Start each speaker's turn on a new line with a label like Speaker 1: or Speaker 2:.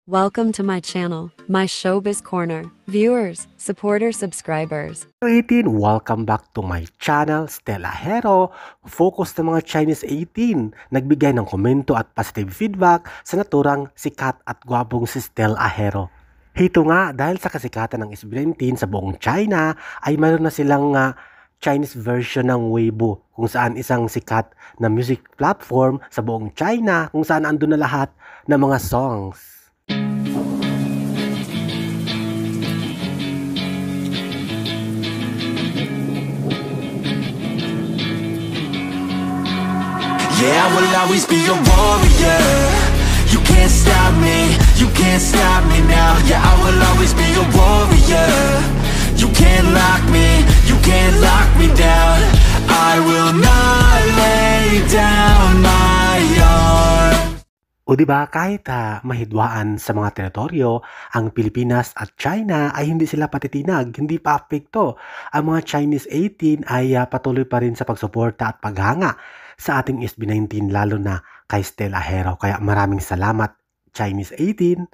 Speaker 1: Welcome to my channel, my Showbiz Corner. Viewers, supporters, subscribers.
Speaker 2: 18, welcome back to my channel, Stella Hero. Focus ng mga Chinese 18, nagbigay ng komento at positive feedback sa naturang sikat at gwapong si Stella Hero. Hito nga, dahil sa kasikatan ng SB19 sa buong China, ay mayroon na silang Chinese version ng Weibo, kung saan isang sikat na music platform sa buong China, kung saan andun na lahat ng mga songs.
Speaker 3: Yeah, I will always be a warrior. You can't stop me, you can't stop me now. Yeah, I will always be a warrior. You can't lock me, you can't lock me down. I will not lay down my arms.
Speaker 2: O diba, kahit mahidwaan sa mga teritoryo, ang Pilipinas at China ay hindi sila patitinag, hindi pa apekto. Ang mga Chinese 18 ay patuloy pa rin sa pagsuporta at paghanga sa ating SB19, lalo na kay Stella Hero. Kaya maraming salamat, Chinese 18.